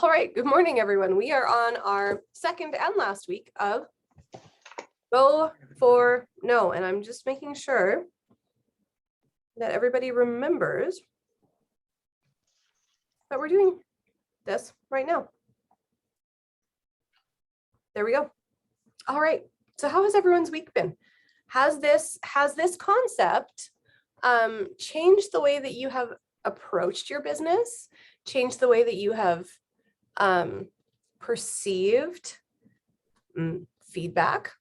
All right, good morning, everyone. We are on our second and last week of Go for No, and I'm just making sure that everybody remembers that we're doing this right now. There we go. All right, so how has everyone's week been? Has this concept changed the way that you have approached your business, changed the way that you have perceived feedback?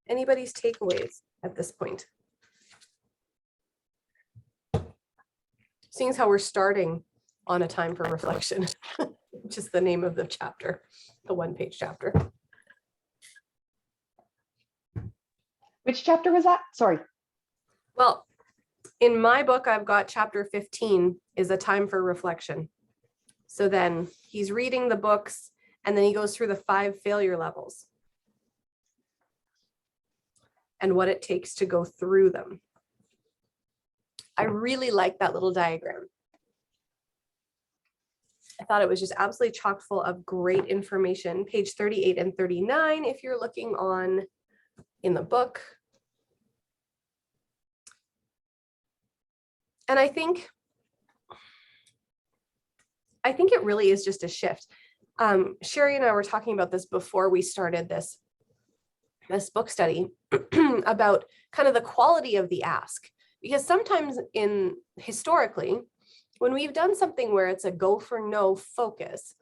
Anybody's takeaways at this point? Seeing as how we're starting on a time for reflection, which is the name of the chapter, the one-page chapter. Which chapter was that? Sorry. Well, in my book, I've got chapter 15 is a time for reflection. So then he's reading the books and then he goes through the 5 failure levels and what it takes to go through them. I really like that little diagram. I thought it was just absolutely chock full of great information. Page 38 and 39, if you're looking on in the book. And I think it really is just a shift. Sherry and I were talking about this before we started this book study about kind of the quality of the ask, because sometimes historically, when we've done something where it's a go for no focus,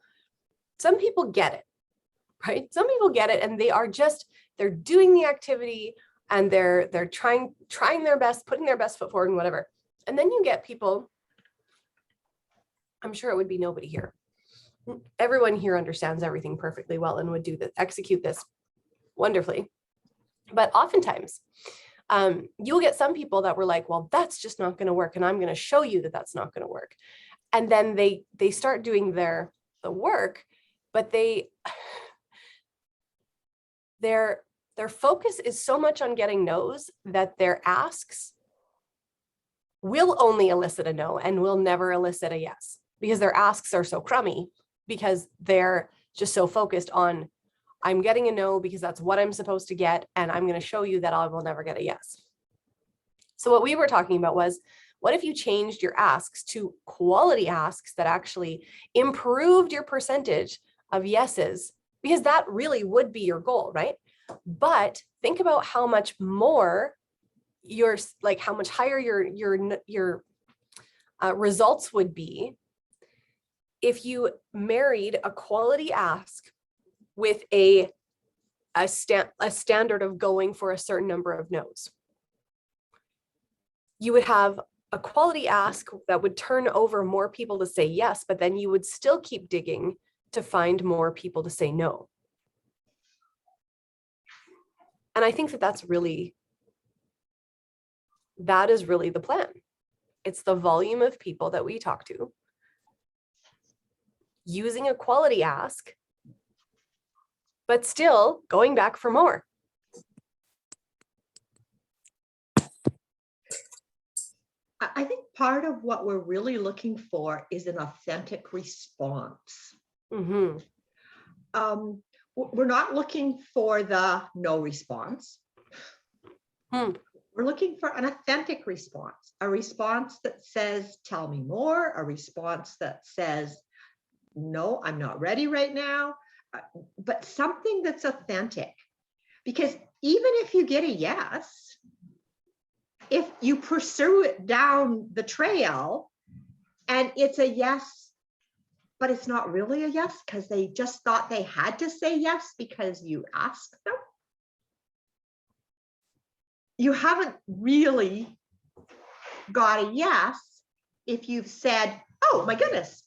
some people get it, right? Some people get it and they're doing the activity and they're trying their best, putting their best foot forward and whatever. And then you get people, I'm sure it would be nobody here. Everyone here understands everything perfectly well and would execute this wonderfully. But oftentimes, you'll get some people that were like, well, that's just not going to work. And I'm going to show you that that's not going to work. And then they start doing the work, but their focus is so much on getting no's that their asks will only elicit a no and will never elicit a yes, because their asks are so crummy, because they're just so focused on, I'm getting a no because that's what I'm supposed to get, and I'm going to show you that I will never get a yes. So what we were talking about was, what if you changed your asks to quality asks that actually improved your percentage of yeses, because that really would be your goal, right? But think about how much more how much higher your results would be if you married a quality ask with a standard of going for a certain number of no's. You would have a quality ask that would turn over more people to say yes, but then you would still keep digging to find more people to say no. And I think that is really the plan. It's the volume of people that we talk to, using a quality ask, but still going back for more. I think part of what we're really looking for is an authentic response. Mm-hmm. We're not looking for the no response. We're looking for an authentic response, a response that says, tell me more, a response that says, no, I'm not ready right now, but something that's authentic. Because even if you get a yes, if you pursue it down the trail and it's a yes, but it's not really a yes because they just thought they had to say yes because you asked them, you haven't really got a yes if you've said, oh my goodness,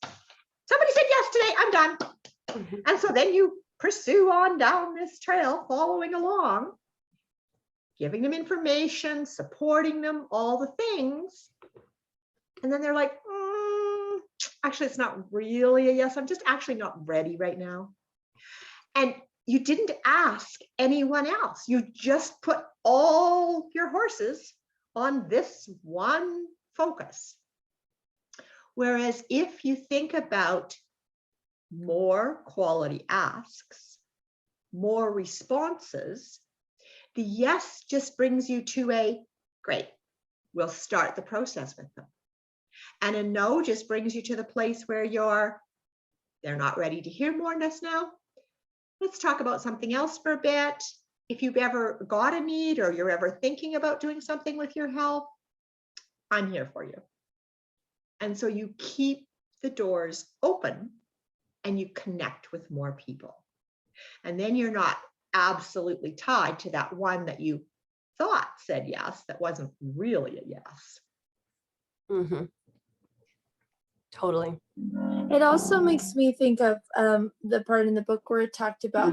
somebody said yes today, I'm done. Mm-hmm. And so then you pursue on down this trail, following along, giving them information, supporting them, all the things. And then they're like, actually, it's not really a yes. I'm just actually not ready right now. And you didn't ask anyone else. You just put all your horses on this one focus. Whereas if you think about more quality asks, more responses, the yes just brings you to a great, we'll start the process with them. And a no just brings you to the place where they're not ready to hear more just now. Let's talk about something else for a bit. If you've ever got a need or you're ever thinking about doing something with your health, I'm here for you. And so you keep the doors open and you connect with more people. And then you're not absolutely tied to that one that you thought said yes, that wasn't really a yes. Mm-hmm. Totally. It also makes me think of the part in the book where it talked about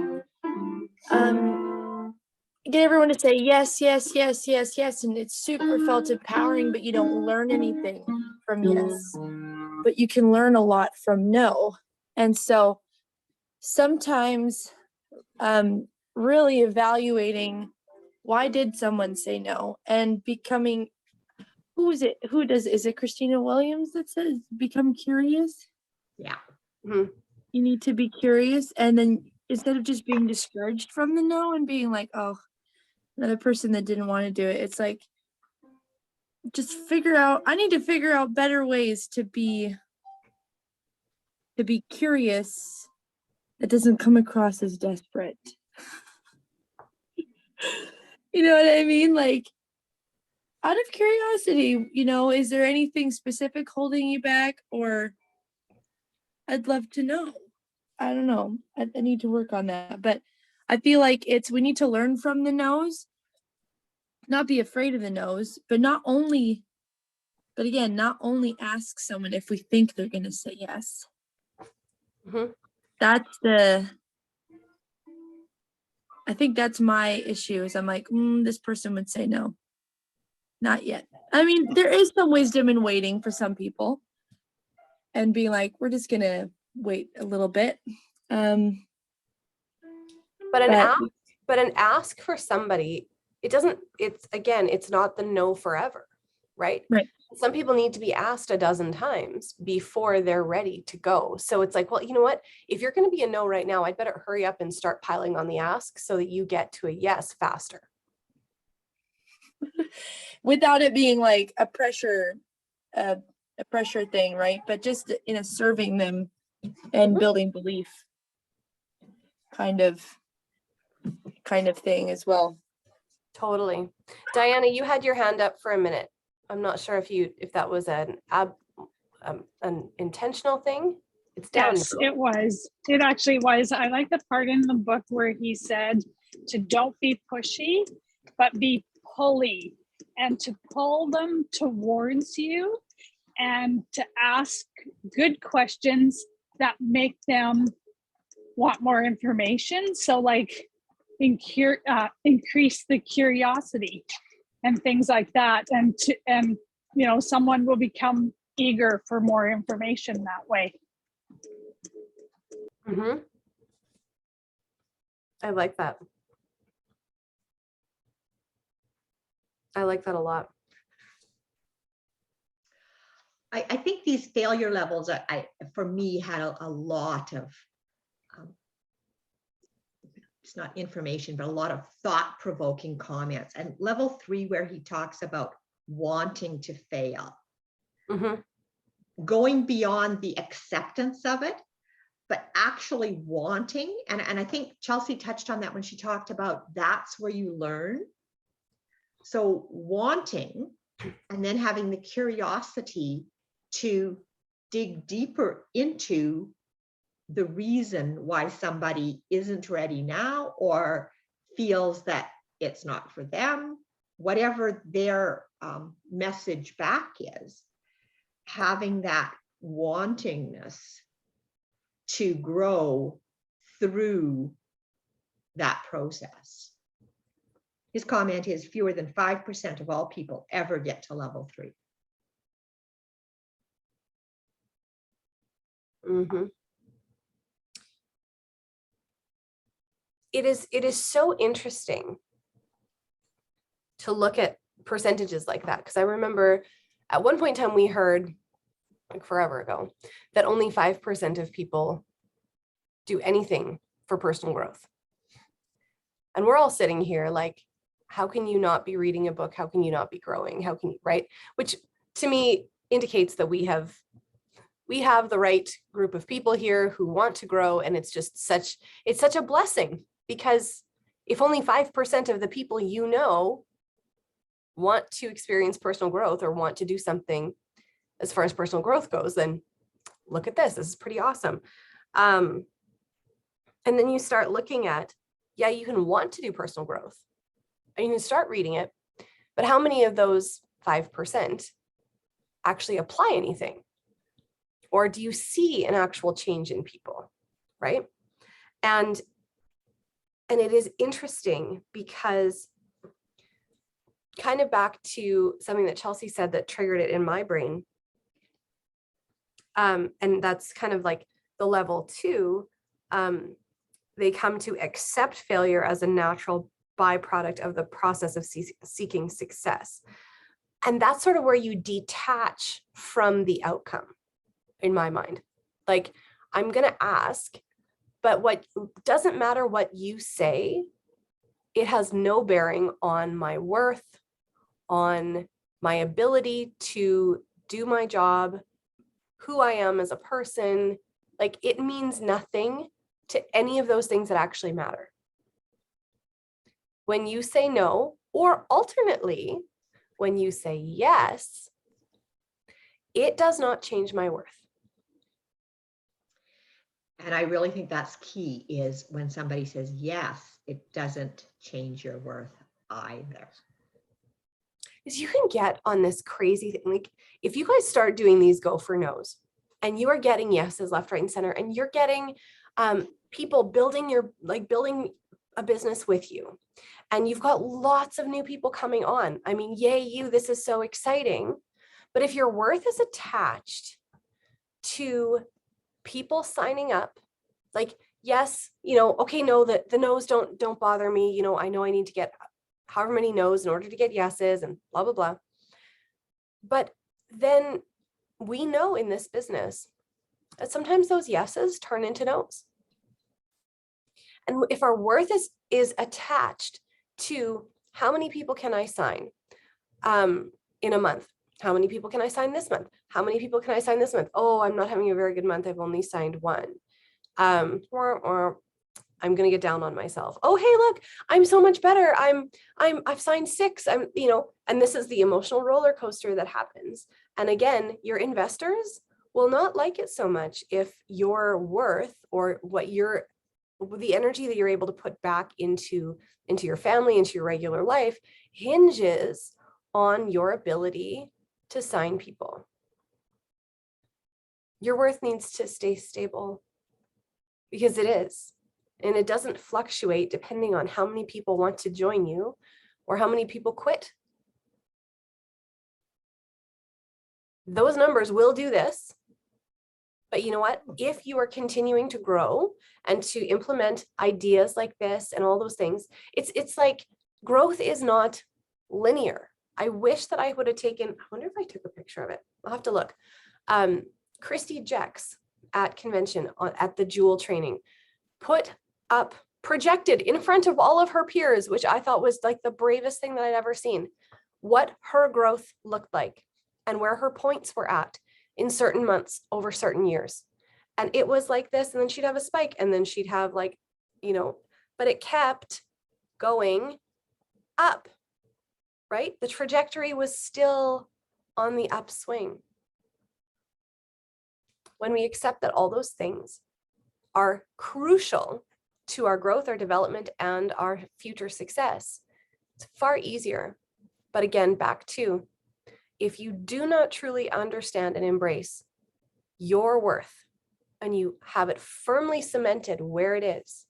get everyone to say yes, yes, yes, yes, yes, and it's super felt empowering, but you don't learn anything from yes, but you can learn a lot from no. And so sometimes really evaluating why did someone say no, and becoming, is it Christina Williams that says become curious? Yeah. Mhm. You need to be curious, and then instead of just being discouraged from the no and being like, oh, another person that didn't want to do it, it's like, just I need to figure out better ways to be curious that doesn't come across as desperate. You know what I mean? Like, out of curiosity, is there anything specific holding you back? Or I'd love to know. I don't know. I need to work on that. But I feel like we need to learn from the no's, not be afraid of the no's, but not only ask someone if we think they're going to say yes. Mm-hmm. I think that's my issue, is I'm like, this person would say no. Not yet. I mean, there is some wisdom in waiting for some people and being like, we're just going to wait a little bit. But an ask for somebody, it's not the no forever, right? Right. Some people need to be asked a dozen times before they're ready to go. So it's like, well, you know what? If you're going to be a no right now, I'd better hurry up and start piling on the ask so that you get to a yes faster. Without it being like a pressure thing, right? But just serving them and building belief kind of thing as well. Totally. Diana, you had your hand up for a minute. I'm not sure if that was an intentional thing. It's down. Yes, it was. It actually was. I like the part in the book where he said to don't be pushy, but be pulley, and to pull them towards you and to ask good questions that make them want more information. So like increase the curiosity and things like that. And someone will become eager for more information that way. Mm-hmm. I like that. I like that a lot. I think these failure levels, for me, had a lot of, it's not information, but a lot of thought-provoking comments. And level 3, where he talks about wanting to fail, Mm-hmm. going beyond the acceptance of it, but actually wanting. And I think Chelsea touched on that when she talked about that's where you learn. So wanting, and then having the curiosity to dig deeper into the reason why somebody isn't ready now or feels that it's not for them, whatever their message back is, having that wantingness to grow through that process. His comment is fewer than 5% of all people ever get to level 3. Mm-hmm. It is so interesting to look at percentages like that, because I remember at one point in time we heard like forever ago, that only 5% of people do anything for personal growth. And we're all sitting here like, how can you not be reading a book? How can you not be growing? How can you, right? Which to me indicates that we have the right group of people here who want to grow. And it's such a blessing, because if only 5% of the people you know want to experience personal growth or want to do something as far as personal growth goes, then look at this. This is pretty awesome. And then you start looking at, yeah, you can want to do personal growth and you can start reading it, but how many of those 5% actually apply anything? Or do you see an actual change in people, right? And it is interesting because, kind of back to something that Chelsea said that triggered it in my brain. And that's kind of like the level 2. They come to accept failure as a natural byproduct of the process of seeking success. And that's sort of where you detach from the outcome, in my mind. Like, I'm going to ask, but what doesn't matter what you say, it has no bearing on my worth, on my ability to do my job, who I am as a person. Like, it means nothing to any of those things that actually matter. When you say no, or alternately, when you say yes, it does not change my worth. And I really think that's key, is when somebody says yes, it doesn't change your worth either. Is you can get on this crazy thing. Like, if you guys start doing these go for no's and you are getting yeses left, right, and center, and you're getting people building a business with you, and you've got lots of new people coming on. I mean, yay, you, this is so exciting. But if your worth is attached to people signing up, like, yes, okay, no, the no's don't bother me. I know I need to get however many no's in order to get yeses and blah, blah, blah. But then we know in this business that sometimes those yeses turn into no's. And if our worth is attached to how many people can I sign in a month? How many people can I sign this month? How many people can I sign this month? Oh, I'm not having a very good month. I've only signed 1. Or I'm going to get down on myself. Oh, hey, look, I'm so much better. I've signed 6. And this is the emotional roller coaster that happens. And again, your investors will not like it so much if your worth, or the energy that you're able to put back into your family, into your regular life, hinges on your ability to sign people. Your worth needs to stay stable, because it is. And it doesn't fluctuate depending on how many people want to join you or how many people quit. Those numbers will do this. But you know what? If you are continuing to grow and to implement ideas like this and all those things, it's like growth is not linear. I wish that I would have taken, I wonder if I took a picture of it. I'll have to look. Christy Jex at convention at the Jewel training put up, projected in front of all of her peers, which I thought was like the bravest thing that I'd ever seen, what her growth looked like and where her points were at in certain months over certain years. And it was like this, and then she'd have a spike, and then she'd have like, but it kept going up, right? The trajectory was still on the upswing. When we accept that all those things are crucial to our growth, our development, and our future success, it's far easier. But again, back to, if you do not truly understand and embrace your worth, and you have it firmly cemented where it is,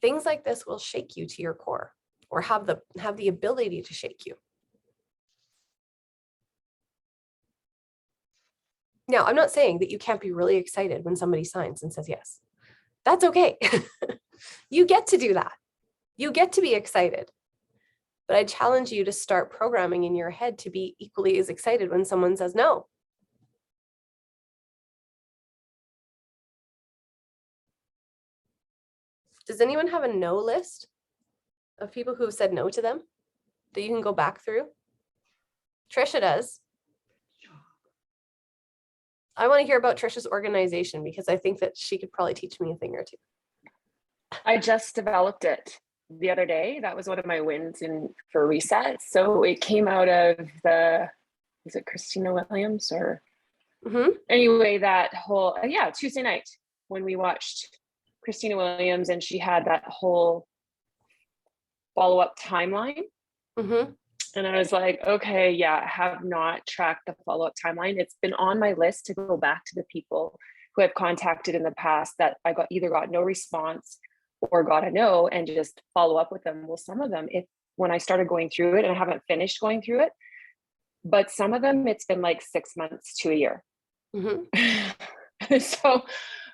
things like this will shake you to your core, or have the ability to shake you. Now, I'm not saying that you can't be really excited when somebody signs and says yes. That's okay. You get to do that. You get to be excited. But I challenge you to start programming in your head to be equally as excited when someone says no. Does anyone have a no list of people who have said no to them that you can go back through? Trisha does. I want to hear about Trisha's organization because I think that she could probably teach me a thing or two. I just developed it the other day. That was one of my wins for reset. So it came out of is it Christina Williams or anyway, that whole, Tuesday night when we watched Christina Williams and she had that whole follow-up timeline. And I was like, okay, yeah, I have not tracked the follow-up timeline. It's been on my list to go back to the people who I've contacted in the past that I either got no response or got a no, and just follow up with them. Well, some of them, when I started going through it, and I haven't finished going through it, but some of them, it's been like 6 months to a year. So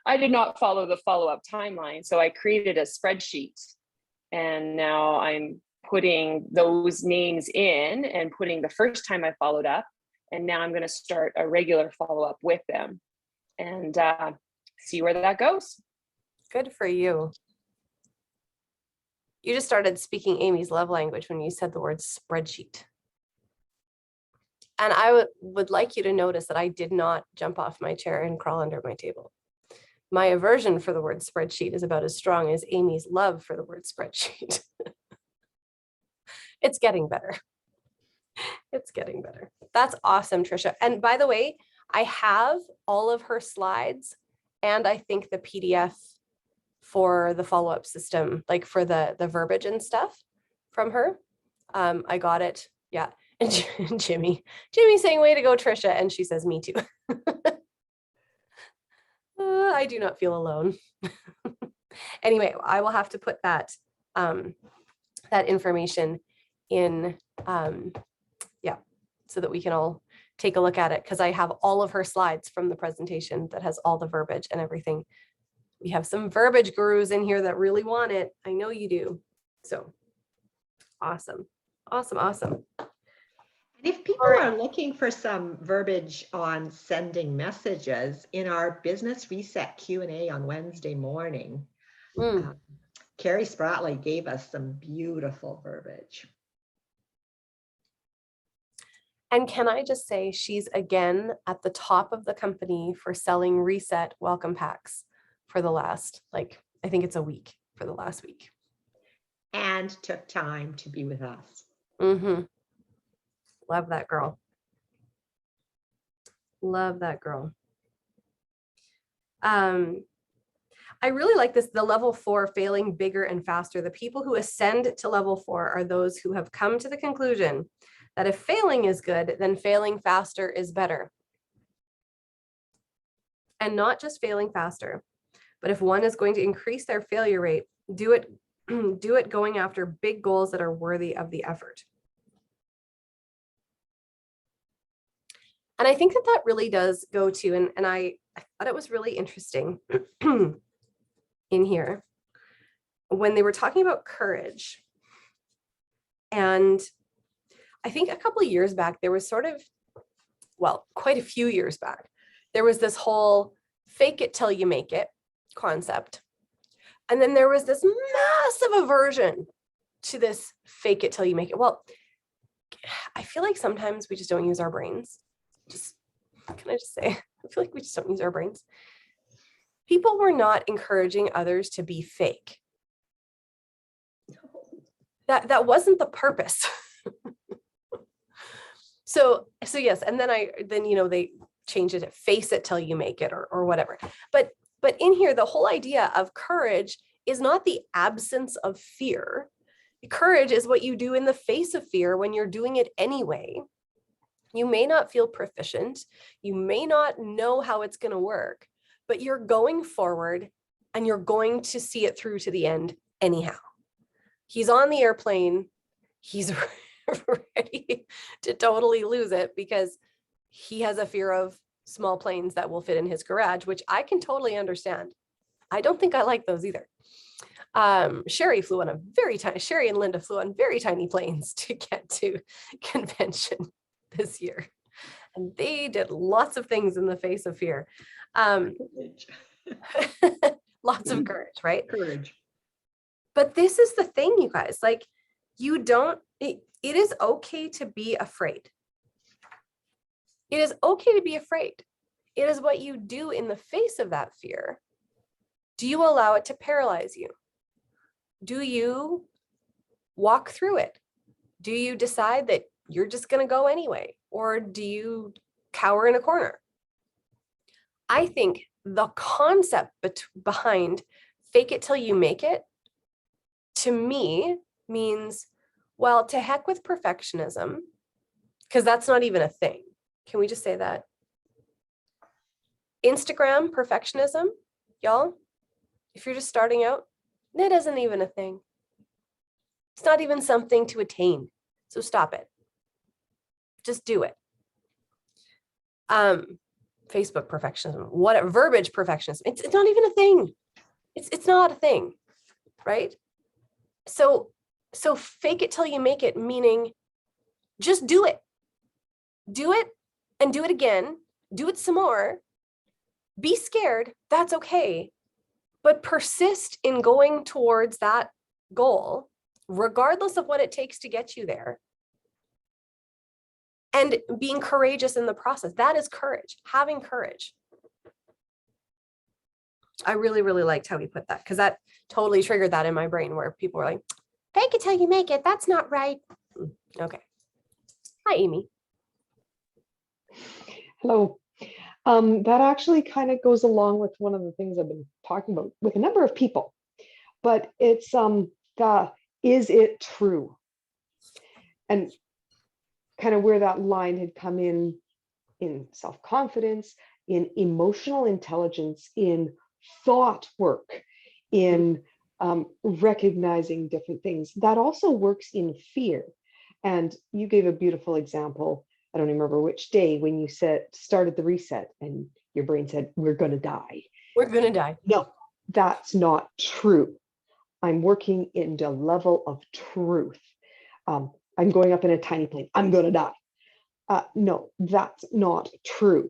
I did not follow the follow-up timeline. So I created a spreadsheet, and now I'm putting those names in and putting the first time I followed up. And now I'm going to start a regular follow-up with them and see where that goes. Good for you. You just started speaking Amy's love language when you said the word spreadsheet. And I would like you to notice that I did not jump off my chair and crawl under my table. My aversion for the word spreadsheet is about as strong as Amy's love for the word spreadsheet. It's getting better. It's getting better. That's awesome, Trisha. And by the way, I have all of her slides and I think the PDF for the follow-up system, like for the verbiage and stuff from her. I got it. Yeah. And Jimmy's saying, way to go, Trisha. And she says, me too. I do not feel alone. Anyway, I will have to put that, that information in, so that we can all take a look at it, because I have all of her slides from the presentation that has all the verbiage and everything. We have some verbiage gurus in here that really want it. I know you do. So awesome. Awesome. Awesome. And if people are looking for some verbiage on sending messages, in our Business Reset Q&A on Wednesday morning, Carrie Spratley gave us some beautiful verbiage. And can I just say, she's again at the top of the company for selling Reset welcome packs for the last, like, I think it's a week, for the last week. And took time to be with us. Love that girl. Love that girl. I really like this, the level 4, failing bigger and faster. The people who ascend to level 4 are those who have come to the conclusion that if failing is good, then failing faster is better. And not just failing faster, but if one is going to increase their failure rate, do it going after big goals that are worthy of the effort. And I think that that really does go to, and I thought it was really interesting in here when they were talking about courage. And I think a couple of years back, there was sort of, well, quite a few years back, there was this whole fake it till you make it concept. And then there was this massive aversion to this fake it till you make it. Well, I feel like sometimes we just don't use our brains. Can I just say, I feel like we just don't use our brains. People were not encouraging others to be fake. That wasn't the purpose. So yes, and then they changed it to face it till you make it or whatever. But in here, the whole idea of courage is not the absence of fear. Courage is what you do in the face of fear when you're doing it anyway. You may not feel proficient. You may not know how it's going to work, but you're going forward and you're going to see it through to the end anyhow. He's on the airplane. He's ready to totally lose it because he has a fear of small planes that will fit in his garage, which I can totally understand. I don't think I like those either. Sherry and Linda flew on very tiny planes to get to convention this year. And they did lots of things in the face of fear. Lots of courage, right? Courage. But this is the thing, you guys, like it is okay to be afraid. It is okay to be afraid. It is what you do in the face of that fear. Do you allow it to paralyze you? Do you walk through it? Do you decide that you're just going to go anyway? Or do you cower in a corner? I think the concept behind fake it till you make it, to me, means, well, to heck with perfectionism, because that's not even a thing. Can we just say that? Instagram perfectionism, y'all, if you're just starting out, that isn't even a thing. It's not even something to attain. So stop it. Just do it. Facebook perfectionism, whatever, verbiage perfectionism. It's not even a thing. It's not a thing, right? So fake it till you make it, meaning just do it. Do it and do it again. Do it some more. Be scared. That's okay. But persist in going towards that goal, regardless of what it takes to get you there. And being courageous in the process. That is courage, having courage. I really, really liked how he put that, because that totally triggered that in my brain, where people were like, fake it till you make it. That's not right. Okay. Hi, Amy. Hello. That actually kind of goes along with one of the things I've been talking about with a number of people, but it's the is it true? And kind of where that line had come in self-confidence, in emotional intelligence, in thought work, in recognizing different things. That also works in fear. And you gave a beautiful example. I don't remember which day, when you started the reset and your brain said, we're going to die. We're going to die. No, that's not true. I'm working in the level of truth. I'm going up in a tiny plane. I'm going to die. No, that's not true.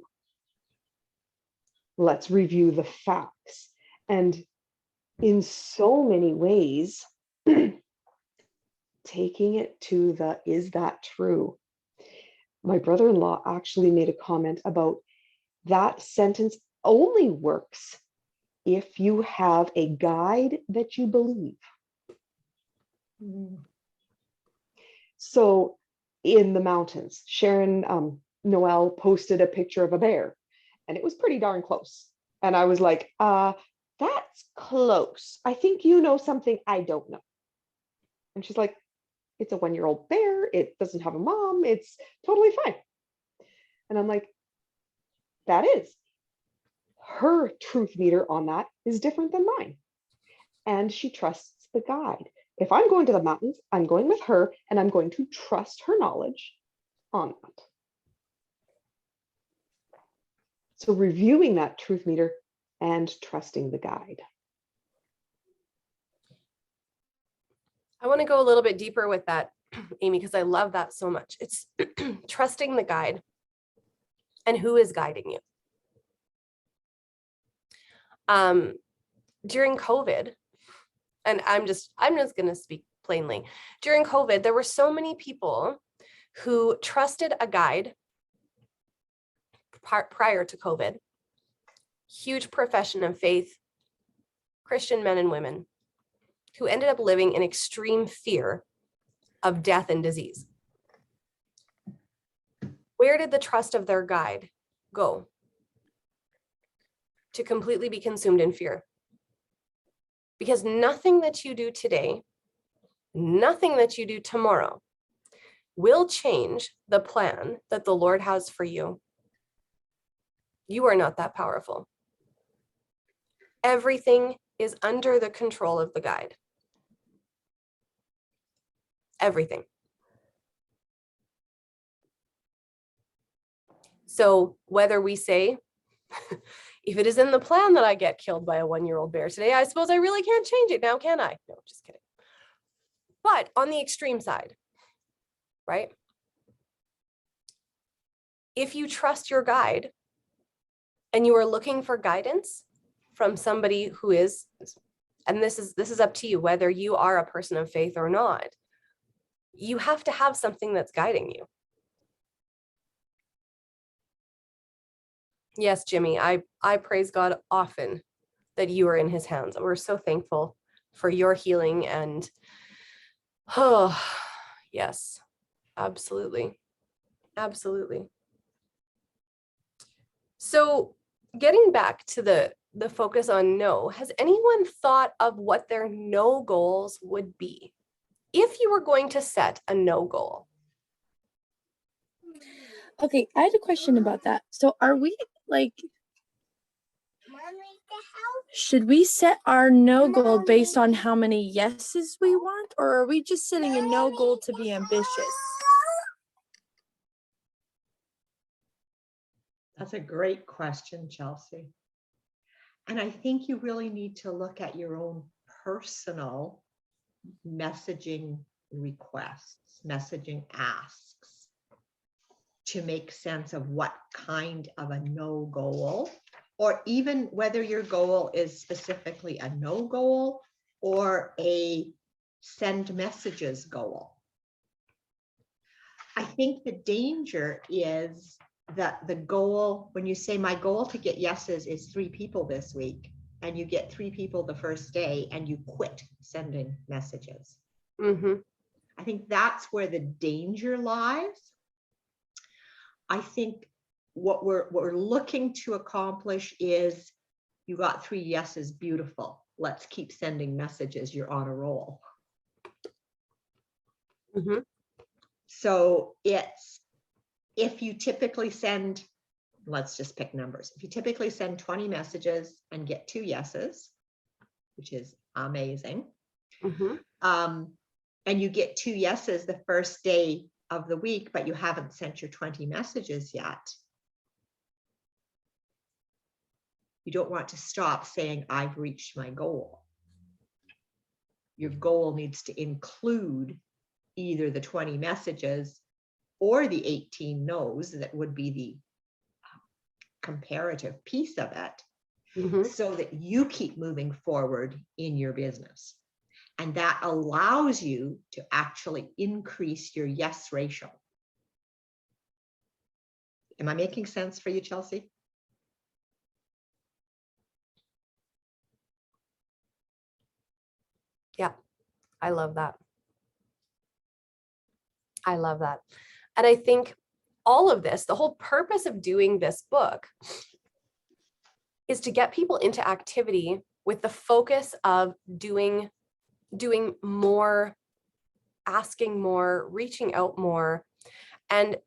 Let's review the facts. And in so many ways, taking it to the, is that true? My brother-in-law actually made a comment about that sentence only works if you have a guide that you believe. So in the mountains, Sharon Noel posted a picture of a bear, and it was pretty darn close. And I was like, that's close. I think you know something I don't know. And she's like, it's a 1-year-old bear. It doesn't have a mom. It's totally fine. And I'm like, that is. Her truth meter on that is different than mine. And she trusts the guide. If I'm going to the mountains, I'm going with her, and I'm going to trust her knowledge on that. So reviewing that truth meter and trusting the guide. I want to go a little bit deeper with that, Amy, because I love that so much. It's trusting the guide and who is guiding you. During COVID, and I'm just going to speak plainly. During COVID, there were so many people who trusted a guide prior to COVID, huge profession of faith, Christian men and women, who ended up living in extreme fear of death and disease. Where did the trust of their guide go? To completely be consumed in fear. Because nothing that you do today, nothing that you do tomorrow will change the plan that the Lord has for you. You are not that powerful. Everything is under the control of the guide. Everything. So whether we say, if it is in the plan that I get killed by a 1-year-old bear today, I suppose I really can't change it now, can I? No, just kidding. But on the extreme side, right? If you trust your guide and you are looking for guidance from somebody who is and this is up to you, whether you are a person of faith or not, you have to have something that's guiding you. Yes, Jimmy, I praise God often that you are in his hands. We're so thankful for your healing, and oh, yes, absolutely. Absolutely. So getting back to the focus on no, has anyone thought of what their no goals would be if you were going to set a no goal? Okay, I had a question about that. So are we like, should we set our no goal based on how many yeses we want, or are we just setting a no goal to be ambitious? That's a great question, Chelsea. And I think you really need to look at your own personal messaging requests, messaging asks, to make sense of what kind of a no goal, or even whether your goal is specifically a no goal or a send messages goal. I think the danger is that the goal, when you say my goal to get yeses is 3 people this week, and you get 3 people the first day and you quit sending messages. Mm-hmm. I think that's where the danger lies. I think what we're looking to accomplish is, you got 3 yeses, beautiful. Let's keep sending messages. You're on a roll. Mm-hmm. So it's, if you typically send, let's just pick numbers. If you typically send 20 messages and get 2 yeses, which is amazing, Mm-hmm. and you get 2 yeses the first day of the week, but you haven't sent your 20 messages yet, you don't want to stop saying, I've reached my goal. Your goal needs to include either the 20 messages or the 18 no's that would be the comparative piece of it, Mm-hmm. so that you keep moving forward in your business. And that allows you to actually increase your yes ratio. Am I making sense for you, Chelsea? Yeah, I love that. I love that. And I think all of this, the whole purpose of doing this book, is to get people into activity with the focus of doing more, asking more, reaching out more, and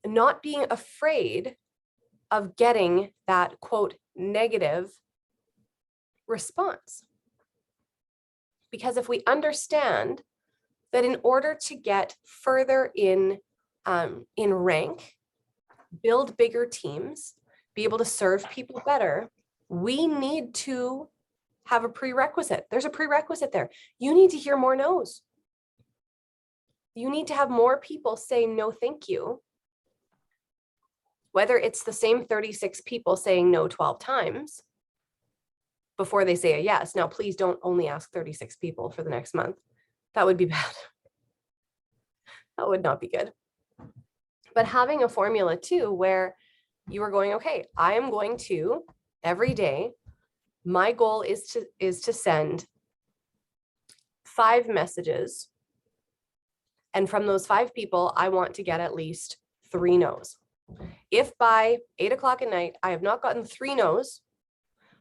not being afraid of getting that quote negative response. Because if we understand that in order to get further in rank, build bigger teams, be able to serve people better, we need to have a prerequisite. There's a prerequisite there. You need to hear more no's. You need to have more people say no, thank you. Whether it's the same 36 people saying no 12 times before they say a yes. Now, please don't only ask 36 people for the next month. That would be bad. That would not be good. But having a formula too, where you are going, okay, I am going to every day, my goal is to send 5 messages. And from those 5 people, I want to get at least 3 no's. If by 8 o'clock at night, I have not gotten 3 no's,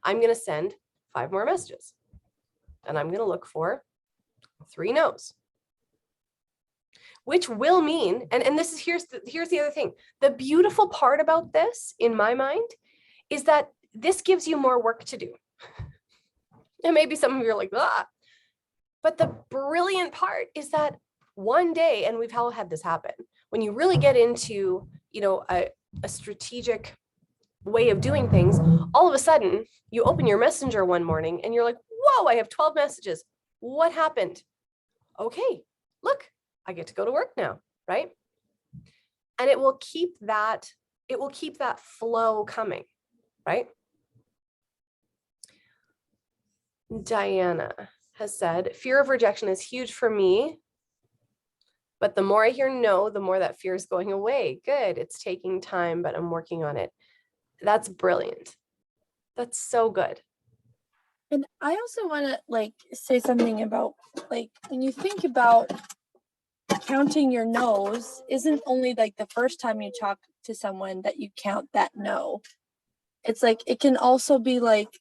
I'm going to send 5 more messages. And I'm going to look for 3 no's. Which will mean, and this is, here's the other thing. The beautiful part about this, in my mind, is that this gives you more work to do. And maybe some of you are like, ah. But the brilliant part is that one day, and we've all had this happen, when you really get into, a strategic way of doing things, all of a sudden you open your messenger one morning and you're like, whoa, I have 12 messages. What happened? Okay, look, I get to go to work now, right? And it will keep that flow coming, right? Diana has said, fear of rejection is huge for me, but the more I hear no, the more that fear is going away. Good. It's taking time, but I'm working on it. That's brilliant. That's so good. And I also want to like say something about like when you think about counting your no's, isn't only like the first time you talk to someone that you count that no. It's like it can also be like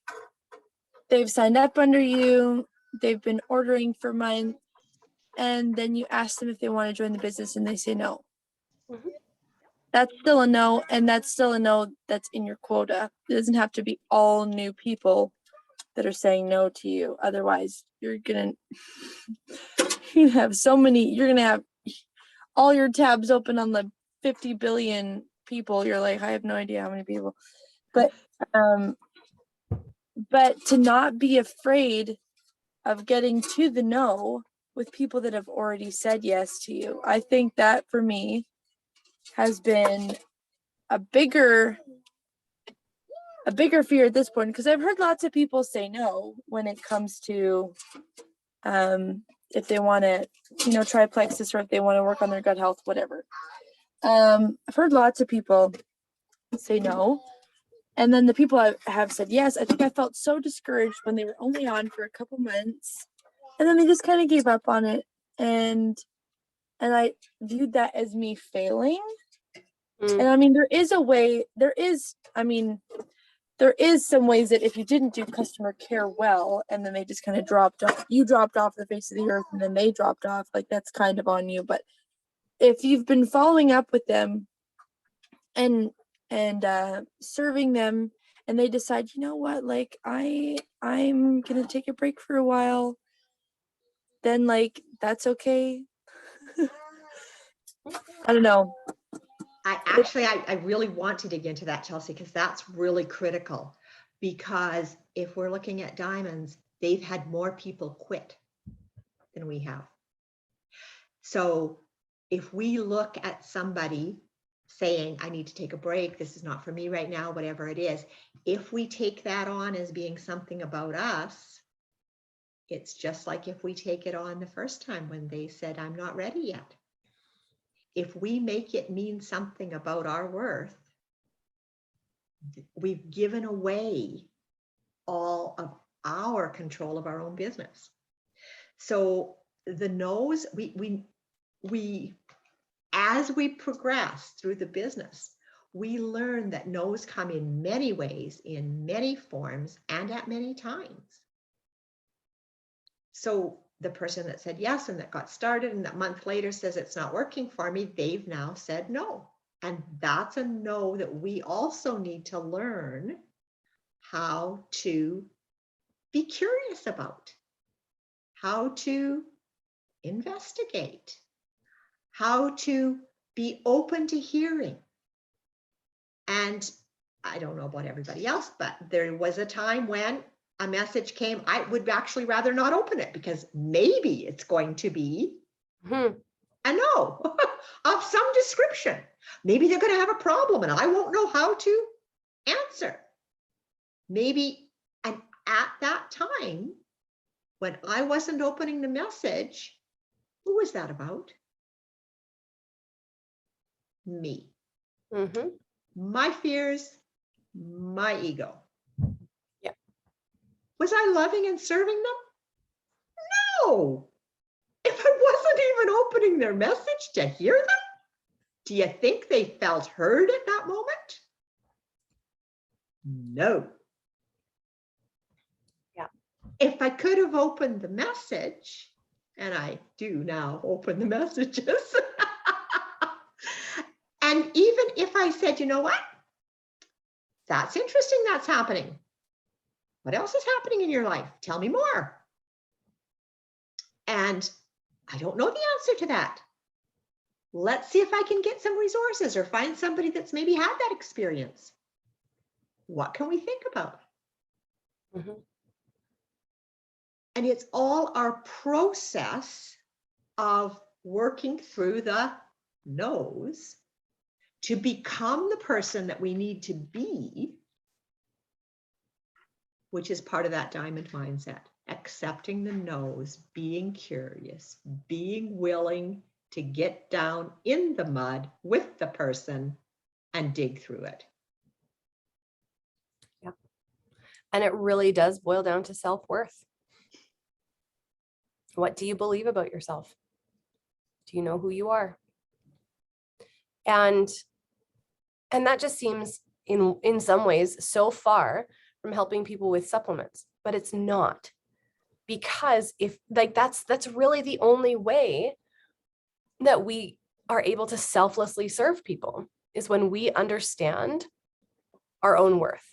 they've signed up under you, they've been ordering for months, and then you ask them if they want to join the business and they say no. Mhm. That's still a no, and that's still a no that's in your quota. It doesn't have to be all new people that are saying no to you. Otherwise, you're gonna have so many, you're gonna have all your tabs open on the 50 billion people. You're like, I have no idea how many people. But to not be afraid of getting to the no with people that have already said yes to you. I think that for me has been a bigger fear at this point, because I've heard lots of people say no when it comes to if they want to, try Plexus, or if they want to work on their gut health, whatever. I've heard lots of people say no. And then the people I have said yes, I think I felt so discouraged when they were only on for a couple months. And then they just kind of gave up on it. And I viewed that as me failing. And I mean, there is some ways that if you didn't do customer care well, and then they just kind of dropped off, you dropped off the face of the earth, and then they dropped off, like that's kind of on you. But if you've been following up with them and serving them, and they decide, you know what, like I'm gonna take a break for a while, then like that's okay. I don't know. I really want to dig into that, Chelsea, because that's really critical. Because if we're looking at diamonds, they've had more people quit than we have. So if we look at somebody saying, I need to take a break, this is not for me right now, whatever it is, if we take that on as being something about us, it's just like if we take it on the first time when they said, I'm not ready yet. If we make it mean something about our worth, we've given away all of our control of our own business. So the no's, we as we progress through the business, we learn that no's come in many ways, in many forms, and at many times. So the person that said yes and that got started and that month later says it's not working for me, they've now said no. And that's a no that we also need to learn how to be curious about, how to investigate, how to be open to hearing. And I don't know about everybody else, but there was a time when a message came, I would actually rather not open it because maybe it's going to be a no of some description. Maybe they're going to have a problem and I won't know how to answer. Maybe, and at that time, when I wasn't opening the message, who was that about? Me. Mm-hmm. My fears, my ego. Yeah. Was I loving and serving them? No. If I wasn't even opening their message to hear them, do you think they felt heard at that moment? No. Yeah. If I could have opened the message, and I do now open the messages, and even if I said, you know what? That's interesting, that's happening. What else is happening in your life? Tell me more. And I don't know the answer to that. Let's see if I can get some resources or find somebody that's maybe had that experience. What can we think about? Mm-hmm. And it's all our process of working through the no's to become the person that we need to be, which is part of that diamond mindset. accepting the no's, being curious, being willing to get down in the mud with the person and dig through it. Yeah. And it really does boil down to self-worth. What do you believe about yourself? Do you know who you are? And that just seems in some ways so far from helping people with supplements, but it's not. Because if like that's really the only way that we are able to selflessly serve people, is when we understand our own worth.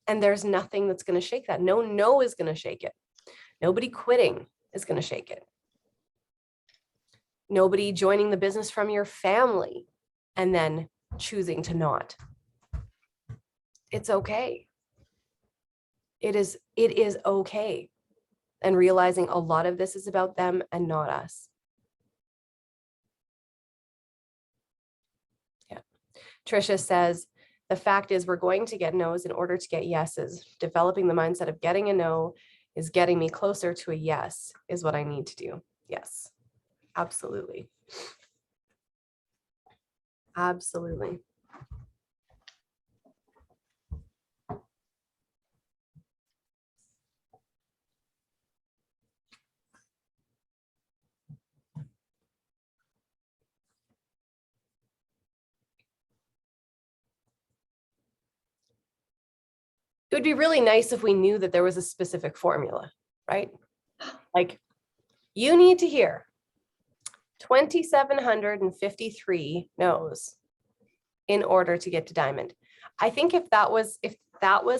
And there's nothing that's going to shake that. No is going to shake it. Nobody quitting is going to shake it. Nobody joining the business from your family and then choosing to not. It's okay. It is okay. And realizing a lot of this is about them and not us. Yeah. Trisha says, the fact is we're going to get no's in order to get yeses. Developing the mindset of getting a no is getting me closer to a yes is what I need to do. Yes, absolutely. Absolutely. It would be really nice if we knew that there was a specific formula, right? Like, you need to hear 2,753 no's in order to get to diamond. I think if that was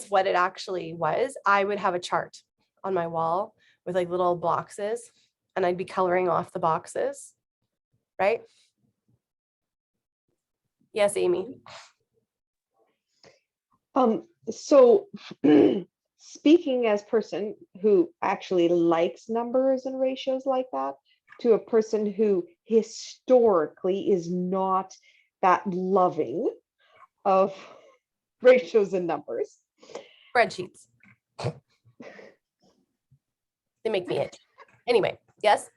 what it actually was, I would have a chart on my wall with like little boxes, and I'd be coloring off the boxes, right? Yes, Amy. So speaking as person who actually likes numbers and ratios like that, to a person who historically is not that loving of ratios and numbers. Spreadsheets. They make me itch. Anyway, yes?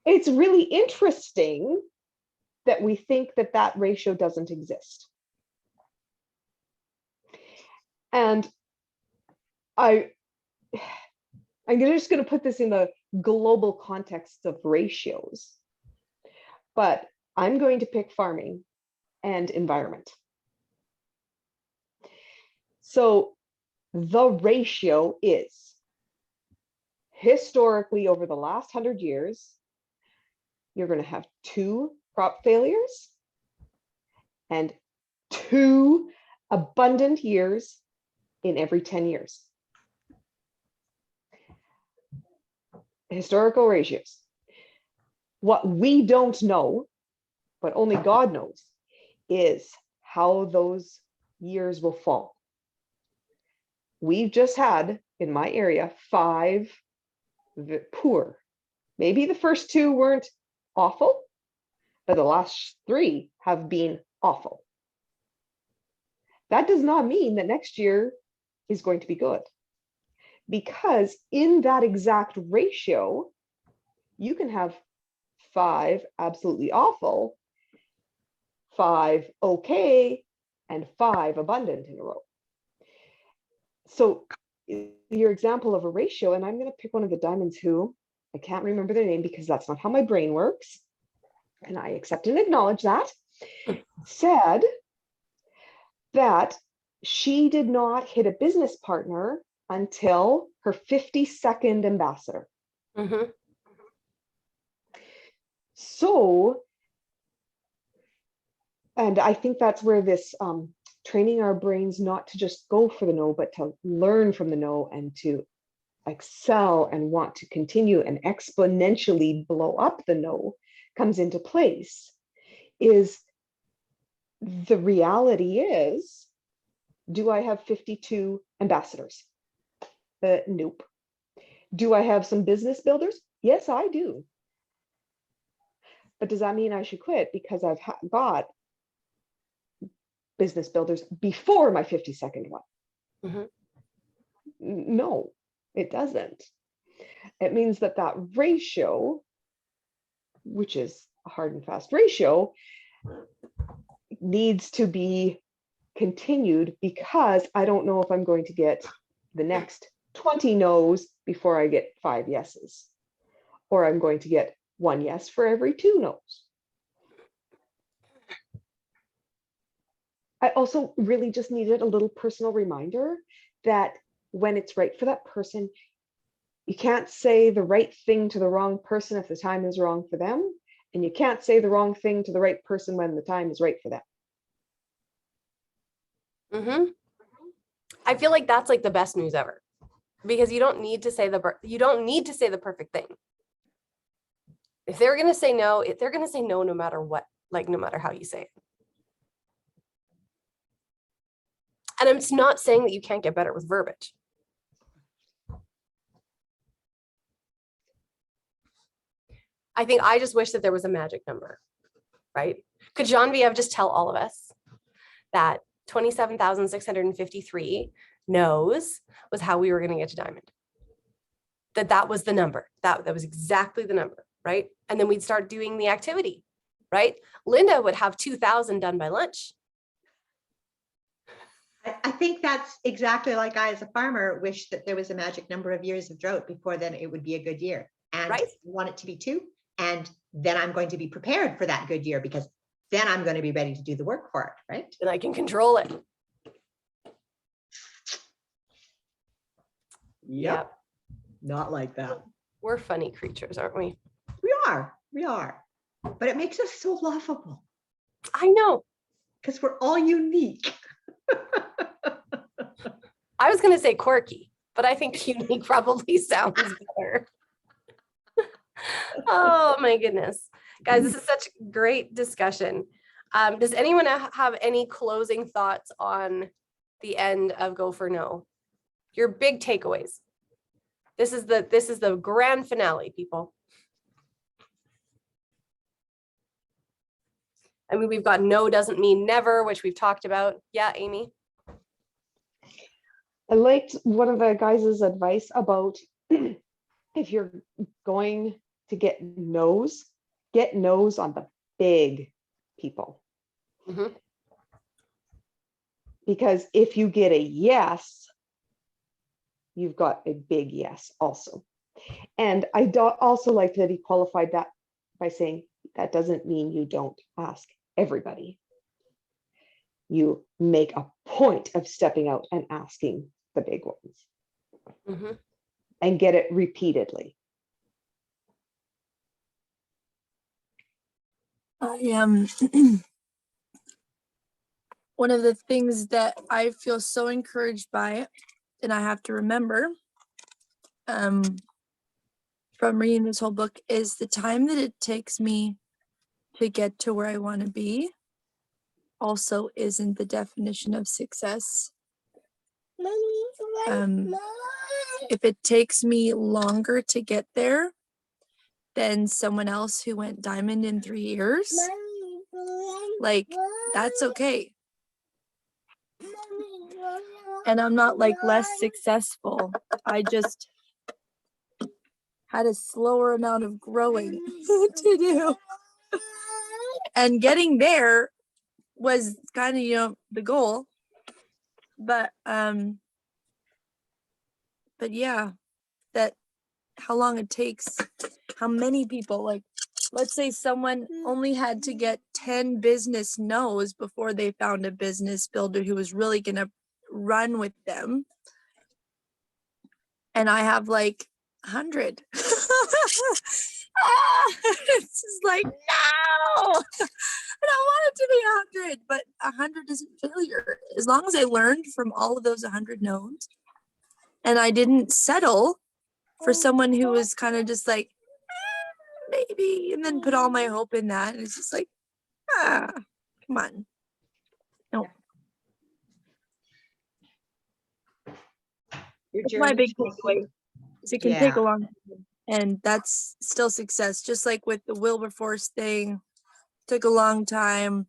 It's really interesting that we think that that ratio doesn't exist. And I'm just going to put this in the global context of ratios, but I'm going to pick farming and environment. So the ratio is historically over the last 100 years, you're going to have 2 crop failures and 2 abundant years in every 10 years. Historical ratios. What we don't know, but only God knows, is how those years will fall. We've just had, in my area, 5 poor. Maybe the first 2 weren't awful, but the last 3 have been awful. That does not mean that next year is going to be good, because in that exact ratio, you can have 5 absolutely awful, 5 okay, and 5 abundant in a row. So your example of a ratio, and I'm going to pick one of the diamonds who, I can't remember their name because that's not how my brain works, and I accept and acknowledge that, said that she did not hit a business partner until her 52nd ambassador. Mm-hmm. So, and I think that's where this training our brains not to just go for the no, but to learn from the no and to excel and want to continue and exponentially blow up the no comes into place. Is the reality is, do I have 52 ambassadors? Nope. Do I have some business builders? Yes, I do. But does that mean I should quit because I've got business builders before my 52nd one? Mm-hmm. No, it doesn't. It means that that ratio, which is a hard and fast ratio, needs to be continued, because I don't know if I'm going to get the next 20 no's before I get 5 yeses, or I'm going to get 1 yes for every 2 no's. I also really just needed a little personal reminder that when it's right for that person, you can't say the right thing to the wrong person if the time is wrong for them, and you can't say the wrong thing to the right person when the time is right for them. I feel like that's like the best news ever, because you don't need to say the perfect thing. If they're going to say no, they're going to say no, no matter what, like no matter how you say it. And I'm not saying that you can't get better with verbiage. I just wish that there was a magic number, right? Could Genevieve just tell all of us that 27,653 no's was how we were going to get to diamond? That was the number. That was exactly the number, right? And then we'd start doing the activity, right? Linda would have 2,000 done by lunch. I think that's exactly like I, as a farmer, wish that there was a magic number of years of drought before then it would be a good year. And Right. I want it to be 2. And then I'm going to be prepared for that good year, because then I'm going to be ready to do the work for it, right? And I can control it. Yep. Not like that. We're funny creatures, aren't we? We are. But it makes us so laughable, I know. because we're all unique. I was going to say quirky, but I think unique probably sounds better. Oh my goodness. Guys, this is such great discussion. Does anyone have any closing thoughts on the end of Go for No? Your big takeaways. This is the grand finale, people. I mean, we've got no doesn't mean never, which we've talked about. Yeah, Amy. I liked one of the guys' advice about if you're going to get no's on the big people. Mhm. Because if you get a yes, you've got a big yes also. And I also like that he qualified that by saying that doesn't mean you don't ask everybody. You make a point of stepping out and asking the big ones, Mhm. and get it repeatedly. I am one of the things that I feel so encouraged by, and I have to remember from reading this whole book, is the time that it takes me to get to where I want to be also isn't the definition of success. If it takes me longer to get there than someone else who went diamond in 3 years, like, that's okay. And I'm not like less successful. I just had a slower amount of growing to do. And getting there was kind of, the goal. But yeah, that how long it takes, how many people, like, let's say someone only had to get 10 business no's before they found a business builder who was really going to run with them. And I have like 100. It's just like, no, I don't want it to be 100, but 100 isn't failure. As long as I learned from all of those 100 no's, and I didn't settle for someone who was kind of just like, maybe, and then put all my hope in that. And it's just like, come on. No. Your That's my journey big will takeaway. see- Is it can take a Yeah. long time, and that's still success. Just like with the Wilberforce thing, took a long time.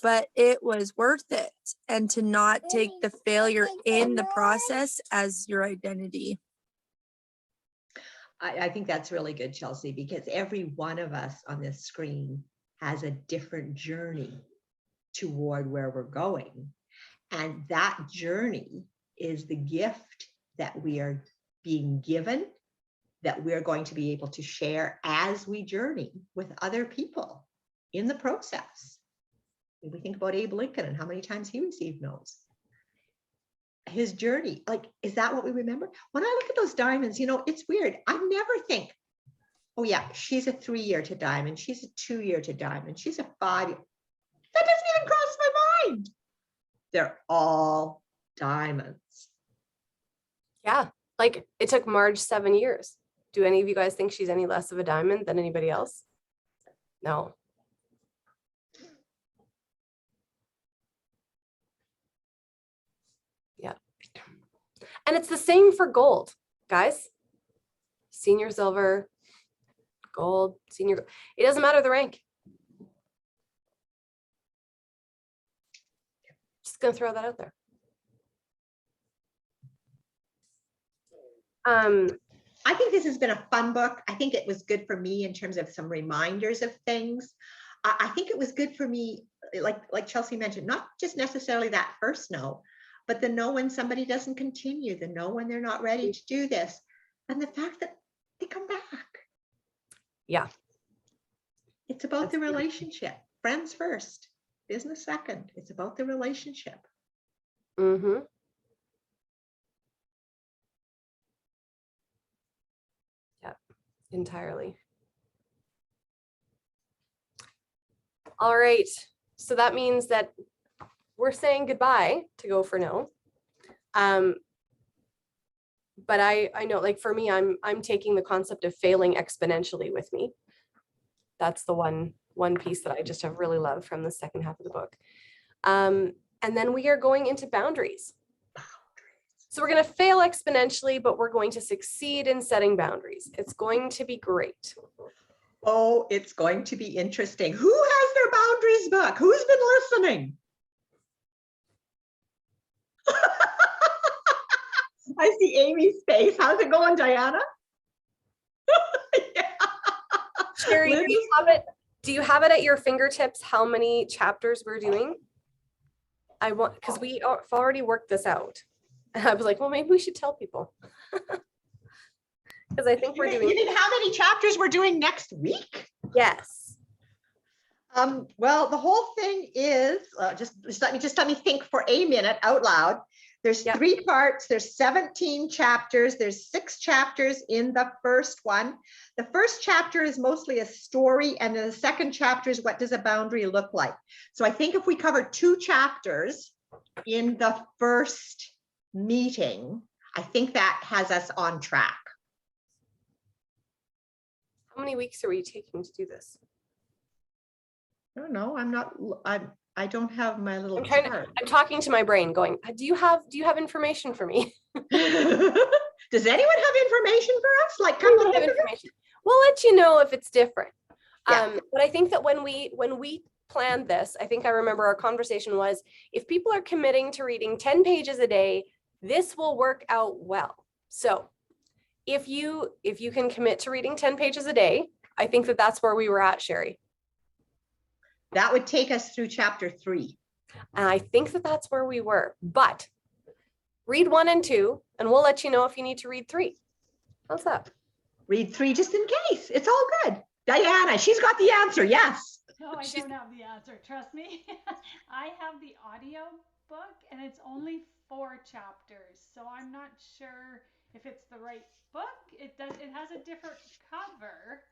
but it was worth it. And to not take the failure in the process as your identity. I think that's really good, Chelsea, because every one of us on this screen has a different journey toward where we're going. And that journey is the gift that we are being given, that we're going to be able to share as we journey with other people in the process. When we think about Abe Lincoln and how many times he received no's. His journey, like, is that what we remember? When I look at those diamonds, you know, it's weird. I never think, oh yeah, she's a 3-year to diamond, she's a 2-year to diamond, she's a 5-year. That doesn't even cross my mind. They're all diamonds. Yeah, like it took Marge 7 years. Do any of you guys think she's any less of a diamond than anybody else? No. Yeah. And it's the same for gold, guys. Senior silver, gold, senior. It doesn't matter the rank. Just gonna throw that out there. I think this has been a fun book. I think it was good for me in terms of some reminders of things. I think it was good for me, like Chelsea mentioned, not just necessarily that first no, but the no when somebody doesn't continue, the no when they're not ready to do this, and the fact that they come back. Yeah. It's about the relationship. Friends first, business second. It's about the relationship. Mm-hmm. Yeah, entirely. All right. So that means that we're saying goodbye to Go for No. But I know, like for me, I'm taking the concept of failing exponentially with me. That's the one piece that I just have really loved from the second half of the book. And then we are going into boundaries. So we're going to fail exponentially, but we're going to succeed in setting boundaries. It's going to be great. Oh, it's going to be interesting. Who has their boundaries book? Who's been listening? I see Amy's face. How's it going, Diana? Yeah. Sherry, do you have it? Do you have it at your fingertips? How many chapters we're doing? I want, because we've already worked this out. I was like, well, maybe we should tell people. Because I think we're doing. You mean how many chapters we're doing next week? Yes. Well, the whole thing is just let me think for a minute out loud. There's 3 parts. There's 17 chapters. There's 6 chapters in the first one. The first chapter is mostly a story, and then the second chapter is what does a boundary look like. So I think if we cover 2 chapters in the first meeting, I think that has us on track. How many weeks are we taking to do this? I don't know. I don't have my little I'm talking to my brain going, do you have information for me? Does anyone have information for us? Like, come on, information. We'll let you know if it's different. Yeah. But I think that when we planned this, I think I remember our conversation was, if people are committing to reading 10 pages a day, this will work out well. So if you can commit to reading 10 pages a day, I think that that's where we were at, Sherry. That would take us through chapter 3. And I think that that's where we were, but read 1 and 2, and we'll let you know if you need to read 3. How's that? Read 3 just in case. It's all good. Diana, she's got the answer. Yes. No, I don't have the answer. Trust me. I have the audio book and it's only 4 chapters. So I'm not sure if it's the right book. It has a different cover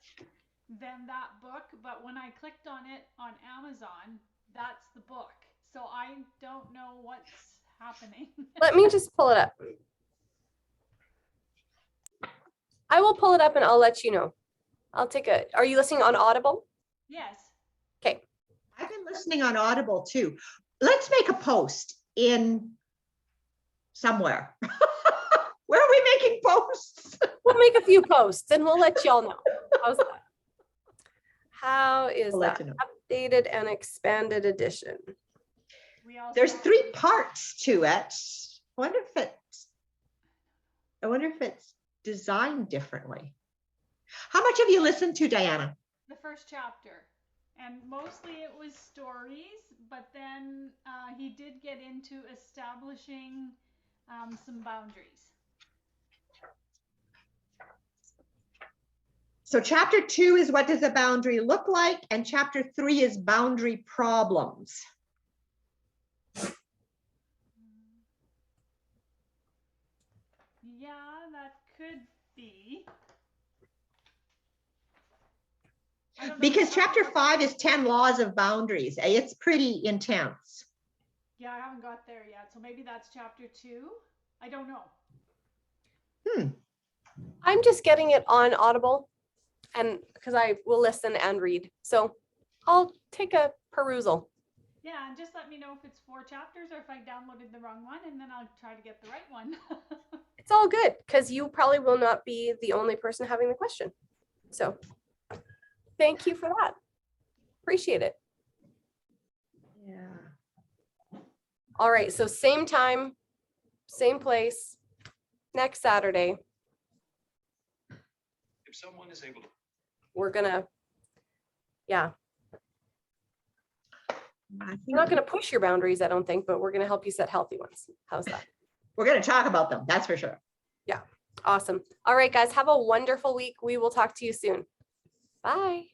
than that book, but when I clicked on it on Amazon, that's the book. So I don't know what's happening. Let me just pull it up. I will pull it up and I'll let you know. Are you listening on Audible? Yes. Okay. I've been listening on Audible too. Let's make a post in somewhere. Where are we making posts? We'll make a few posts and we'll let y'all know. How's that? How is We'll that? let you know. updated and expanded edition. We also There's have- 3 parts to it. I wonder if it's designed differently. How much have you listened to, Diana? the first chapter, and mostly it was stories, but then he did get into establishing some boundaries. So chapter 2 is what does a boundary look like? And chapter 3 is boundary problems. Yeah, that could be. I don't know. Because chapter 5 is 10 laws of boundaries. It's pretty intense. Yeah, I haven't got there yet, so maybe that's chapter 2. I don't know. I'm just getting it on Audible, and because I will listen and read. So I'll take a perusal. Yeah, and just let me know if it's 4 chapters or if I downloaded the wrong one, and then I'll try to get the right one. It's all good because you probably will not be the only person having the question. So thank you for that. Appreciate it. Yeah. All right, so same time, same place, next Saturday. If someone is able to. We're gonna, yeah, I think we're not gonna push your boundaries, I don't think, but we're gonna help you set healthy ones. How's that? we're going to talk about them. That's for sure. Awesome. All right, guys, have a wonderful week. We will talk to you soon. Bye.